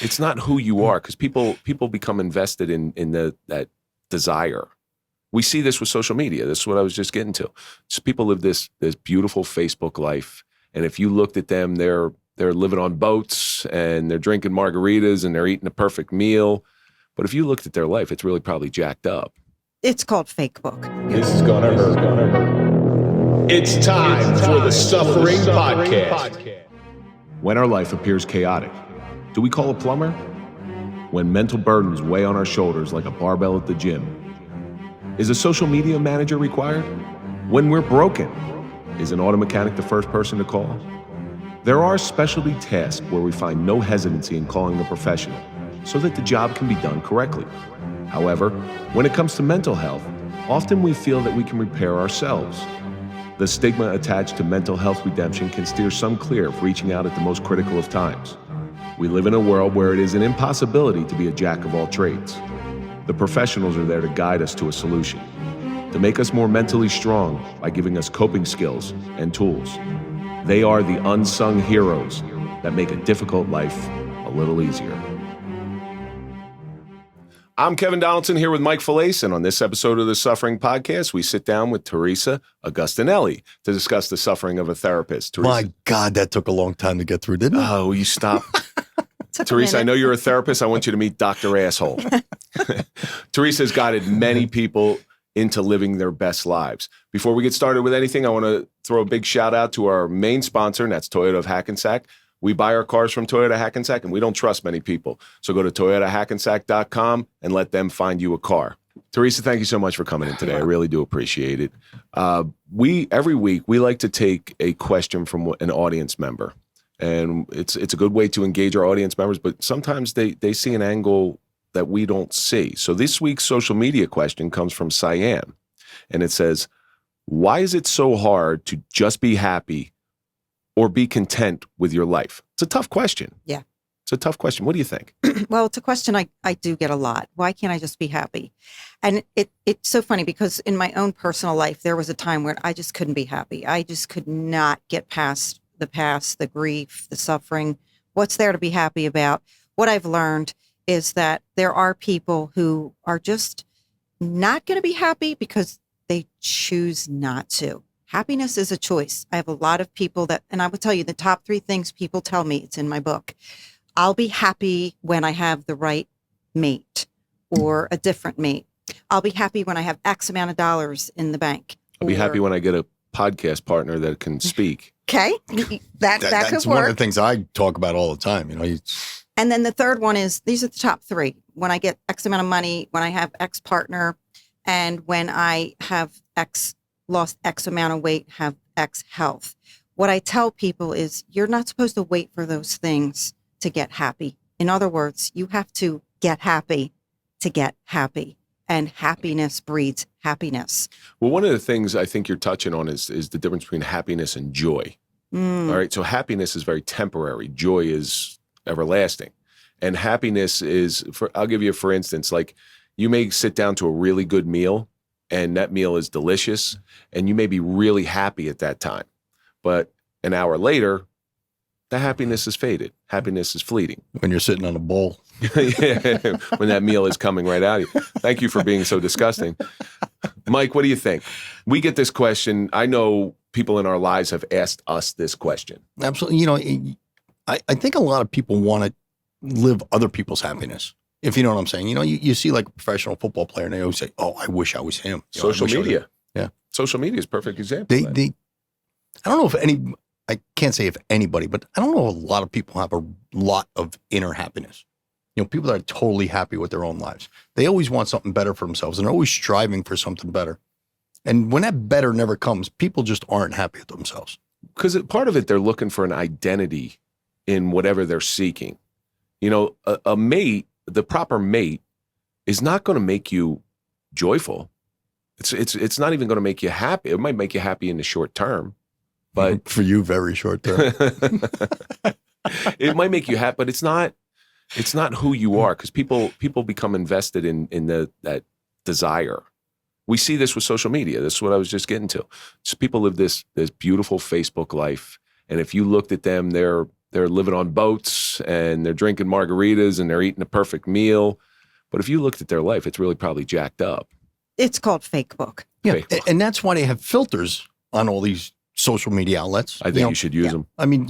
It's not who you are, because people become invested in that desire. We see this with social media. This is what I was just getting to. So people live this beautiful Facebook life, and if you looked at them, they're living on boats and they're drinking margaritas and they're eating a perfect meal. But if you looked at their life, it's really probably jacked up. It's called fake book. This is gonna hurt. It's time for the Suffering Podcast. When our life appears chaotic, do we call a plumber? When mental burdens weigh on our shoulders like a barbell at the gym, is a social media manager required? When we're broken, is an auto mechanic the first person to call? There are specialty tasks where we find no hesitancy in calling a professional so that the job can be done correctly. However, when it comes to mental health, often we feel that we can repair ourselves. The stigma attached to mental health redemption can steer some clear of reaching out at the most critical of times. We live in a world where it is an impossibility to be a jack of all trades. The professionals are there to guide us to a solution, to make us more mentally strong by giving us coping skills and tools. They are the unsung heroes that make a difficult life a little easier. I'm Kevin Donaldson here with Mike Failace, and on this episode of the Suffering Podcast, we sit down with Theresa Agostinelli to discuss the suffering of a therapist. Teresa, my God, that took a long time to get through, didn't it? Oh, you stop. Theresa, I know you're a therapist. I want you to meet Dr. Asshole. Theresa has guided many people into living their best lives. Before we get started with anything, I want to throw a big shout out to our main sponsor, and that's Toyota of Hackensack. We buy our cars from Toyota Hackensack, and we don't trust many people. So go to toyotahackensack.com and let them find you a car. Teresa, thank you so much for coming in today. I really do appreciate it. Every week, we like to take a question from an audience member. And it's a good way to engage our audience members, but sometimes they see an angle that we don't see. So this week's social media question comes from Cyan, and it says, why is it so hard to just be happy or be content with your life? It's a tough question. Yeah. It's a tough question. What do you think? Well, it's a question I do get a lot. Why can't I just be happy? And it's so funny because in my own personal life, there was a time where I just couldn't be happy. I just could not get past the past, the grief, the suffering. What's there to be happy about? What I've learned is that there are people who are just not going to be happy because they choose not to. Happiness is a choice. I have a lot of people and I will tell you the top 3 things people tell me, it's in my book. I'll be happy when I have the right mate or a different mate. I'll be happy when I have X amount of dollars in the bank. I'll be happy when I get a podcast partner that can speak. Okay, that could work. That's one of the things I talk about all the time. And then the third one is, these are the top 3. When I get X amount of money, when I have X partner, and when I have lost X amount of weight, have X health. What I tell people is you're not supposed to wait for those things to get happy. In other words, you have to get happy to get happy. And happiness breeds happiness. Well, one of the things I think you're touching on is the difference between happiness and joy. All right. So happiness is very temporary. Joy is everlasting. And happiness is, I'll give you, for instance, like you may sit down to a really good meal and that meal is delicious and you may be really happy at that time. But an hour later, the happiness is faded. Happiness is fleeting. When you're sitting on a bowl. Yeah, when that meal is coming right out of you. Thank you for being so disgusting. Mike, what do you think? We get this question. I know people in our lives have asked us this question. Absolutely. I think a lot of people want to live other people's happiness, if you know what I'm saying. You see like a professional football player and they always say, oh, I wish I was him. Social media. Yeah. Social media is a perfect example. I don't know if I can't say if anybody, but I don't know if a lot of people have a lot of inner happiness. People that are totally happy with their own lives. They always want something better for themselves and they're always striving for something better. And when that better never comes, people just aren't happy with themselves. Because part of it, they're looking for an identity in whatever they're seeking. A mate, the proper mate, is not going to make you joyful. It's not even going to make you happy. It might make you happy in the short term. But for you, very short term. It might make you happy, but it's not who you are, because people become invested in that desire. We see this with social media. This is what I was just getting to. So people live this beautiful Facebook life, and if you looked at them, they're they're living on boats and they're drinking margaritas and they're eating a perfect meal. But if you looked at their life, it's really probably jacked up. It's called fake book. Yeah, Fake book. and that's why they have filters on all these social media outlets. I think you should use them. I mean,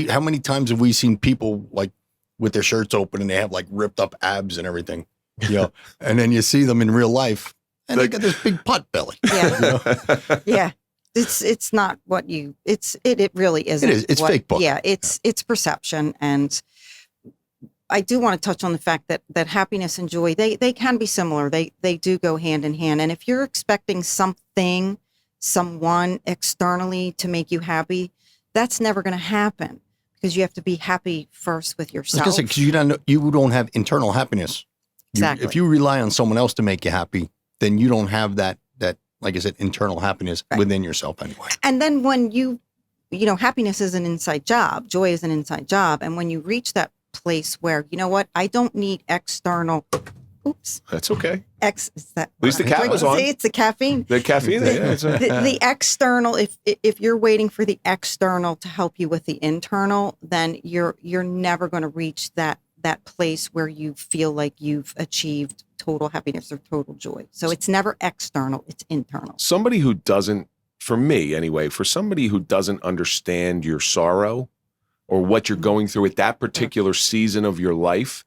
how many times have we seen people like with their shirts open and they have like ripped up abs and everything, and then you see them in real life and they got this big pot belly. Yeah. Yeah. It's not what it really isn't. It is. It's fake book. Yeah. It's perception. And I do want to touch on the fact that happiness and joy, they can be similar. They do go hand in hand. And if you're expecting someone externally to make you happy, that's never going to happen, because you have to be happy first with yourself. Because you don't have internal happiness. Exactly. If you rely on someone else to make you happy, then you don't have that, like I said, internal happiness within yourself anyway. And then when happiness is an inside job, joy is an inside job. And when you reach that place where, you know what, I don't need external. Oops. That's okay. Is that? At least the cap was on. See, it's the caffeine. The caffeine. The external. If you're waiting for the external to help you with the internal, then you're never going to reach that place where you feel like you've achieved total happiness or total joy. So it's never external; it's internal. Somebody who doesn't, for me anyway, for somebody who doesn't understand your sorrow or what you're going through at that particular season of your life,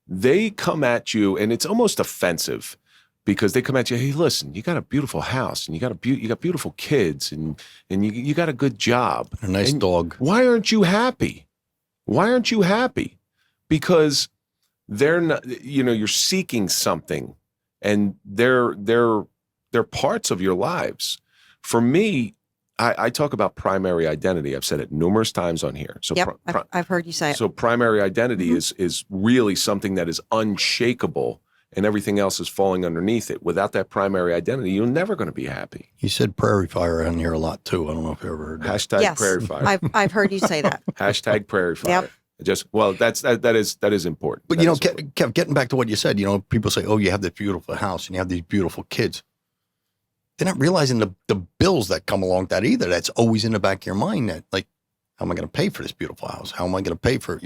they come at you, and it's almost offensive, because they come at you, hey, listen, you got a beautiful house, and you got beautiful kids, and you got a good job. A nice dog. Why aren't you happy? Why aren't you happy? Because they're not, you're seeking something, and they're parts of your lives. For me, I talk about primary identity. I've said it numerous times on here. So yep, I've heard you say it. So primary identity is really something that is unshakable, and everything else is falling underneath it. Without that primary identity, you're never going to be happy. You said prairie fire on here a lot too. I don't know if you ever heard that. Hashtag prairie fire. I've heard you say that. Hashtag prairie fire. Yep. That is important. But Kev, getting back to what you said, people say, oh, you have this beautiful house and you have these beautiful kids. They're not realizing the bills that come along with that either. That's always in the back of your mind, that like, how am I going to pay for this beautiful house? How am I going to pay for,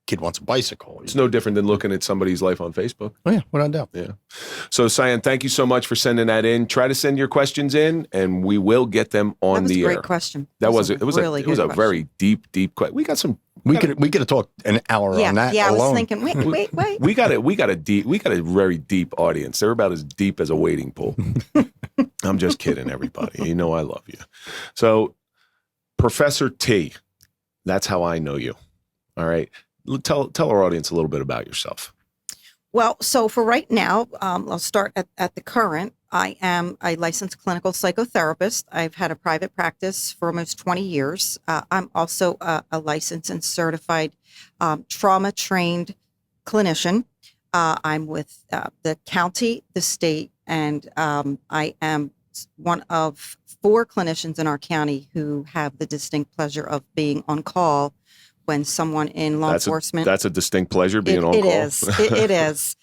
kid wants a bicycle? It's no different than looking at somebody's life on Facebook. Oh yeah, without doubt. Yeah. So Cyan, thank you so much for sending that in. Try to send your questions in, and we will get them on the air. Great question. That was it. It was a very deep question. We got some. We could have talked an hour on that. Yeah, alone. I was thinking. Wait. We got a very deep audience. They're about as deep as a wading pool. I'm just kidding, everybody. You know I love you. So, Professor T, that's how I know you. All right. Tell our audience a little bit about yourself. Well, so for right now, I'll start at the current. I am a licensed clinical psychotherapist. I've had a private practice for almost 20 years. I'm also a licensed and certified trauma-trained clinician. I'm with the county, the state, and I am one of 4 clinicians in our county who have the distinct pleasure of being on call when someone in law enforcement. That's a distinct pleasure, being on call. It is.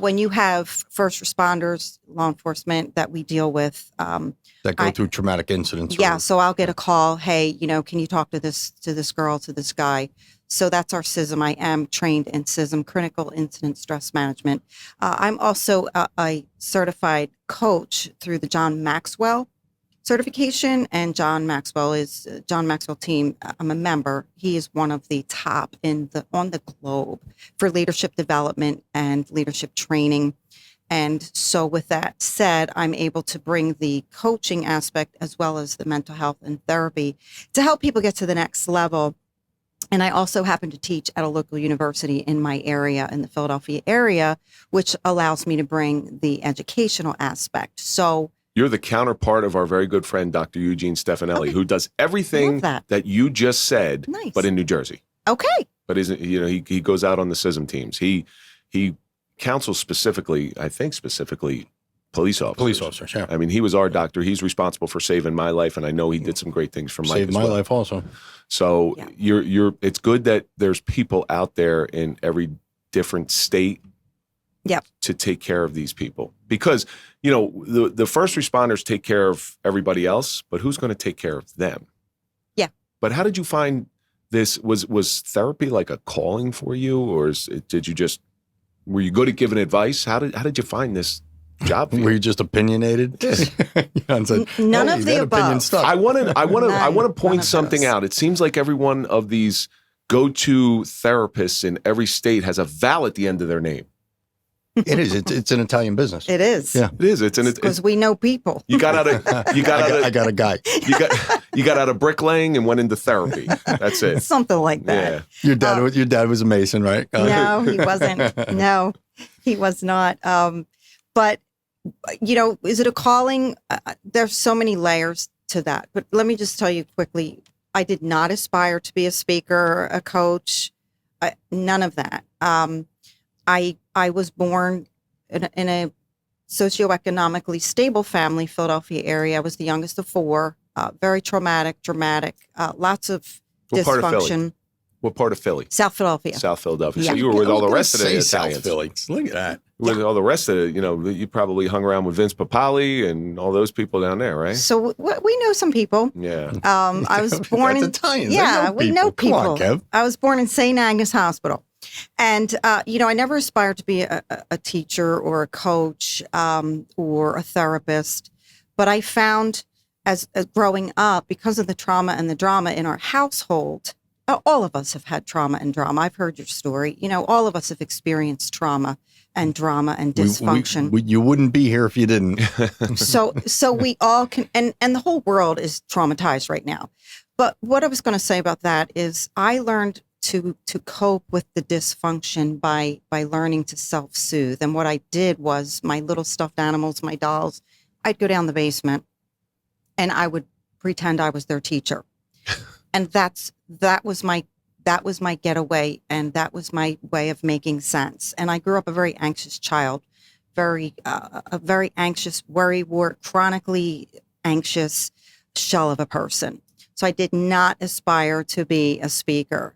When you have first responders, law enforcement that we deal with. That go through traumatic incidents. Yeah, so I'll get a call, hey, can you talk to this girl, to this guy? So that's our CISM. I am trained in CISM, Critical Incident Stress Management. I'm also a certified coach through the John Maxwell certification, and John Maxwell team. I'm a member. He is one of the top on the globe for leadership development and leadership training. And so with that said, I'm able to bring the coaching aspect as well as the mental health and therapy to help people get to the next level. And I also happen to teach at a local university in my area, in the Philadelphia area, which allows me to bring the educational aspect. So you're the counterpart of our very good friend, Dr. Eugene Stefanelli, who does everything that you just said, but in New Jersey. Okay. But he goes out on the CISM teams. He counsels specifically police officers. Police officers, yeah. I mean, he was our doctor. He's responsible for saving my life, and I know he did some great things for Mike Saved as my well. life also. So it's good that there's people out there in every different state to take care of these people, because the first responders take care of everybody else, but who's going to take care of them? Yeah. But how did you find this was therapy like a calling for you, or were you good at giving advice? How did you find this job for you? Were you just opinionated? None of the above. I want to point of something those. out. It seems like every one of these go-to therapists in every state has a vowel at the end of their name. It is. It's an Italian business. It is. Yeah. It is. Because we know people. You got out of I got a guy. you got out of bricklaying and went into therapy. That's it. Something like that. Yeah. Your dad was a mason, right? No, he wasn't. No, he was not. But, is it a calling? There's so many layers to that. But let me just tell you quickly, I did not aspire to be a speaker, a coach, none of that. I was born in a socioeconomically stable family, Philadelphia area. I was the youngest of four, very traumatic, dramatic, lots of What part of Philly? dysfunction. What part of Philly? South Philadelphia. South Philadelphia. Yeah. So you were with all the rest of the Say Italians. South Philly. Look at that. With all the rest of it, you probably hung around with Vince Papali and all those people down there, right? So we know some people. Yeah. I was born That's in Italians. They Yeah, know we know people. Come on, Kev. I was born in St. Agnes Hospital. And, I never aspired to be a teacher or a coach or a therapist. But I found as growing up, because of the trauma and the drama in our household, all of us have had trauma and drama. I've heard your story. All of us have experienced trauma and drama and dysfunction. You wouldn't be here if you didn't. So we all can, and the whole world is traumatized right now. But what I was going to say about that is I learned to cope with the dysfunction by learning to self-soothe. And what I did was my little stuffed animals, my dolls, I'd go down the basement and I would pretend I was their teacher. And that was my getaway, and that was my way of making sense. And I grew up a very anxious child, a very anxious, chronically anxious shell of a person. So I did not aspire to be a speaker.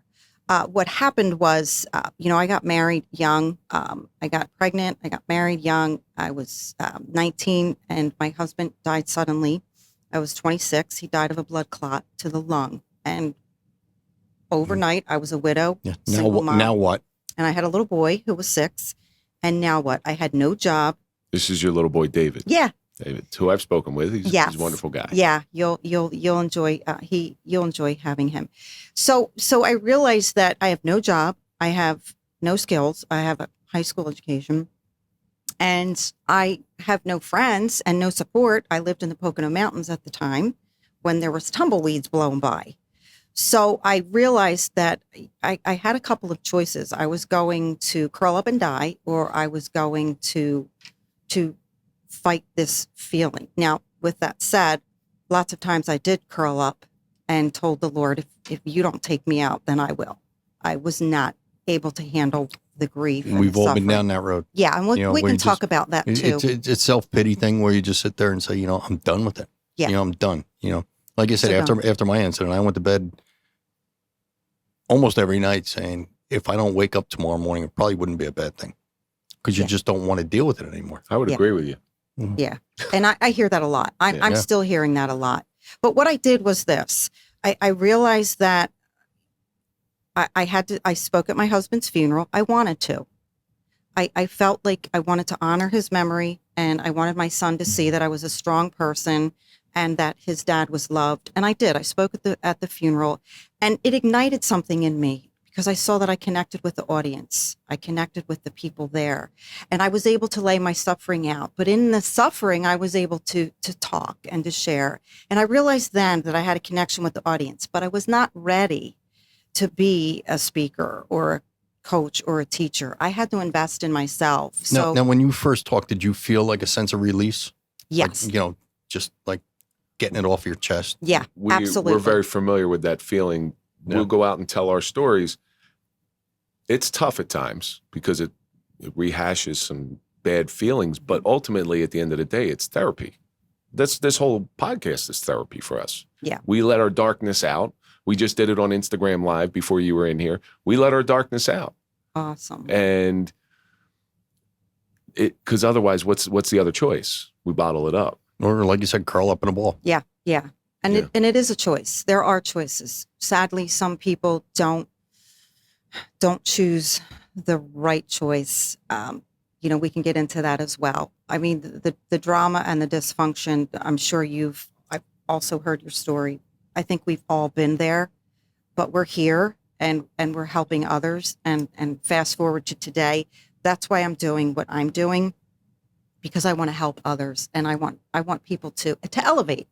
What happened was, I got married young. I got pregnant. I got married young. I was 19, and my husband died suddenly. I was 26. He died of a blood clot to the lung. And overnight, I was a widow. Yeah. Single mom, Now what? and I had a little boy who was 6. And now what? I had no job. This is your little boy, David. Yeah. David, who I've spoken with. He's a wonderful guy. Yeah, you'll enjoy you'll enjoy having him. So I realized that I have no job, I have no skills, I have a high school education, and I have no friends and no support. I lived in the Pocono Mountains at the time when there was tumbleweeds blowing by. So I realized that I had a couple of choices. I was going to curl up and die, or I was going to fight this feeling. Now, with that said, lots of times I did curl up and told the Lord, if you don't take me out, then I will. I was not able to handle the grief. We've all been down that road. Yeah, and we can talk about that too. It's self-pity thing where you just sit there and say, I'm done with it. Yeah. I'm done. Like I said, So after my incident, I went to bed almost every night saying, if I don't wake up tomorrow morning, it probably wouldn't be a bad thing, because you just don't want to deal with it anymore. I would agree with you. Yeah. And I hear that a lot. I'm still hearing that a lot. But what I did was this. I realized that I spoke at my husband's funeral. I wanted to. I felt like I wanted to honor his memory, and I wanted my son to see that I was a strong person and that his dad was loved. And I did. I spoke at the funeral, and it ignited something in me, because I saw that I connected with the audience. I connected with the people there, and I was able to lay my suffering out. But in the suffering, I was able to talk and to share. And I realized then that I had a connection with the audience, but I was not ready to be a speaker or a coach or a teacher. I had to invest in myself. So Now, when you first talked, did you feel like a sense of release? yes. Like, just like getting it off your chest? Yeah, absolutely. We're very familiar with that feeling. Yeah. We'll go out and tell our stories. It's tough at times because it rehashes some bad feelings, but ultimately at the end of the day, it's therapy. This whole podcast is therapy for us. Yeah. We let our darkness out. We just did it on Instagram Live before you were in here. We let our darkness out. Awesome. And because otherwise, what's the other choice? We bottle it up. Or like you said, curl up in a ball. Yeah. And Yeah. it is a choice. There are choices. Sadly, some people don't choose the right choice. We can get into that as well. I mean, the drama and the dysfunction, I'm sure I've also heard your story. I think we've all been there, but we're here and we're helping others. And fast forward to today, that's why I'm doing what I'm doing, because I want to help others. And I want people to elevate.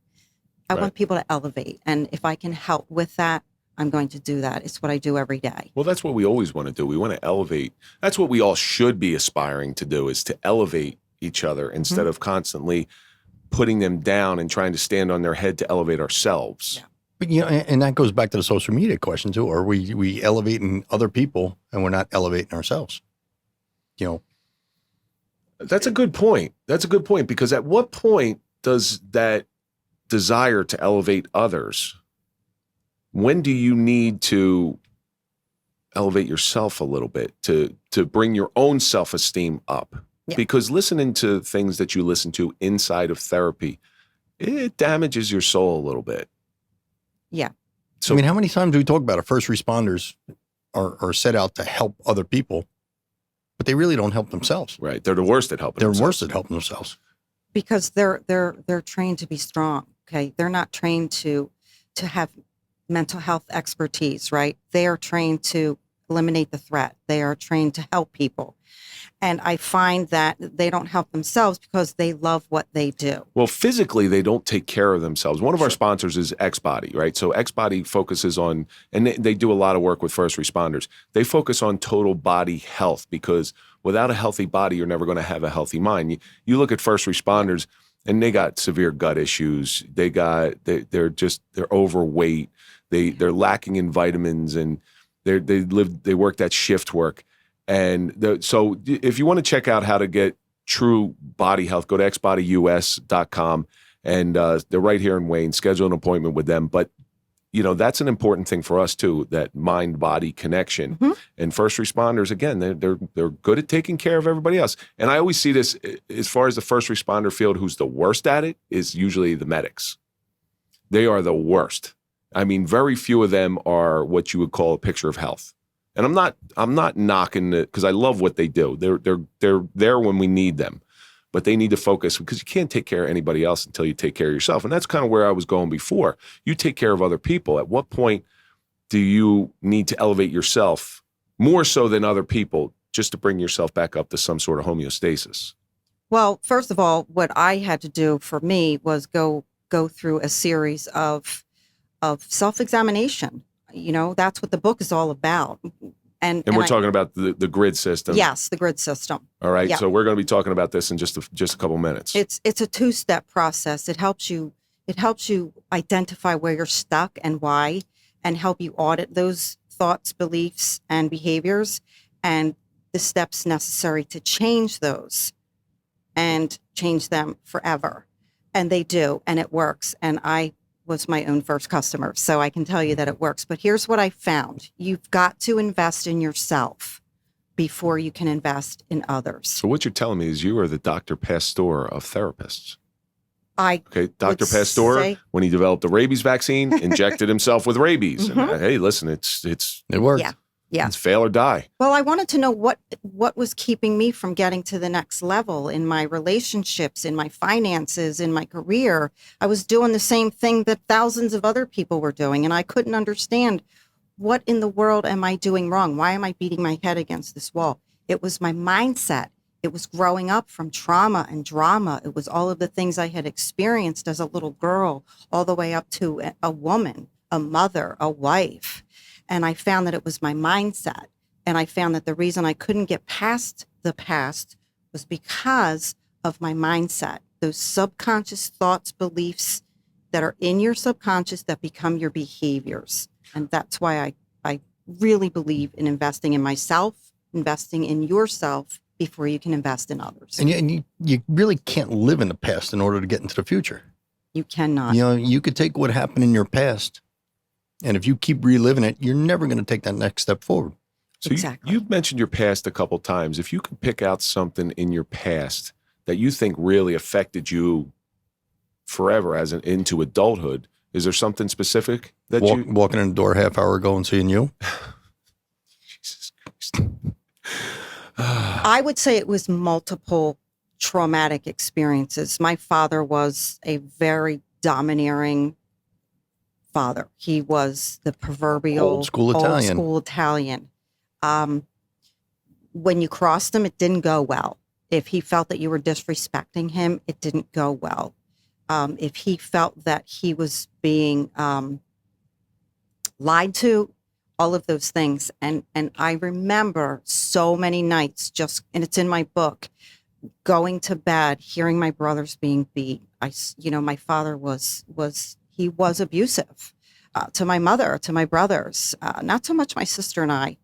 I Right. want people to elevate. And if I can help with that, I'm going to do that. It's what I do every day. Well, that's what we always want to do. We want to elevate. That's what we all should be aspiring to do, is to elevate each other instead of constantly putting them down and trying to stand on their head to elevate ourselves. Yeah. But and that goes back to the social media question too. Are we elevating other people and we're not elevating ourselves? That's a good point. That's a good point, because at what point does that desire to elevate others, when do you need to elevate yourself a little bit to bring your own self-esteem up? Yeah. Because listening to things that you listen to inside of therapy, it damages your soul a little bit. Yeah. So, I mean, how many times do we talk about it? First responders are set out to help other people, but they really don't help themselves. right, they're the worst at helping They're themselves. worse at helping themselves. Because they're trained to be strong. Okay. They're not trained to have mental health expertise, right? They are trained to eliminate the threat. They are trained to help people. And I find that they don't help themselves because they love what they do. Well, physically, they don't take care of themselves. One of our sponsors is X-Body, right? So X-Body focuses on, and they do a lot of work with first responders. They focus on total body health, because without a healthy body, you're never going to have a healthy mind. You look at first responders, and they got severe gut issues. They're overweight. They're lacking in vitamins, and they work that shift work. And so if you want to check out how to get true body health, go to xbodyus.com, and they're right here in Wayne. Schedule an appointment with them. But, that's an important thing for us too, that mind-body connection. Mm-hmm. And first responders, again, they're good at taking care of everybody else. And I always see this, as far as the first responder field, who's the worst at it is usually the medics. They are the worst. I mean, very few of them are what you would call a picture of health. And I'm not knocking it, because I love what they do. They're there when we need them, but they need to focus, because you can't take care of anybody else until you take care of yourself. And that's kind of where I was going before. You take care of other people. At what point do you need to elevate yourself more so than other people, just to bring yourself back up to some sort of homeostasis? Well, first of all, what I had to do for me was go through a series of self-examination. That's what the book is all about. And we're talking about the grid system. Yes, the grid system. All right. Yeah. So we're going to be talking about this in just a couple minutes. It's a two-step process. It helps you identify where you're stuck and why, and help you audit those thoughts, beliefs, and behaviors, and the steps necessary to change those and change them forever. And they do, and it works. And I was my own first customer, so I can tell you that it works. But here's what I found. You've got to invest in yourself before you can invest in others. So what you're telling me is you are the Dr. Pasteur of therapists. Okay, Dr. would Pasteur, say- when he developed the rabies vaccine, injected himself with rabies. Mhm. And, hey, listen, it works. Yeah. it's fail or die. Well, I wanted to know what was keeping me from getting to the next level in my relationships, in my finances, in my career. I was doing the same thing that thousands of other people were doing, and I couldn't understand, what in the world am I doing wrong? Why am I beating my head against this wall? It was my mindset. It was growing up from trauma and drama. It was all of the things I had experienced as a little girl, all the way up to a woman, a mother, a wife. And I found that it was my mindset. And I found that the reason I couldn't get past the past was because of my mindset, those subconscious thoughts, beliefs that are in your subconscious that become your behaviors. And that's why I really believe in investing in myself, investing in yourself before you can invest in others. And you really can't live in the past in order to get into the future. You cannot. You could take what happened in your past, and if you keep reliving it, you're never going to take that next step forward. So Exactly. you've mentioned your past a couple times. If you could pick out something in your past that you think really affected you forever into adulthood, Is there something specific that Walking in the door half hour ago and seeing you? Jesus Christ. I would say it was multiple traumatic experiences. My father was a very domineering father. He was the proverbial Old school Italian. When you crossed him, it didn't go well. If he felt that you were disrespecting him, it didn't go well. If he felt that he was being lied to, all of those things. And I remember so many nights and it's in my book, going to bed, hearing my brothers being beat. My father was abusive to my mother, to my brothers, not so much my sister and I.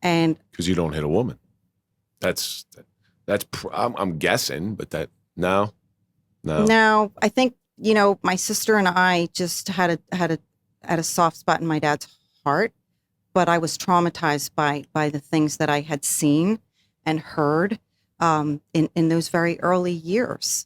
And because you don't hit a woman. I'm guessing, but no. No, I think, my sister and I just had a soft spot in my dad's heart, but I was traumatized by the things that I had seen and heard in those very early years.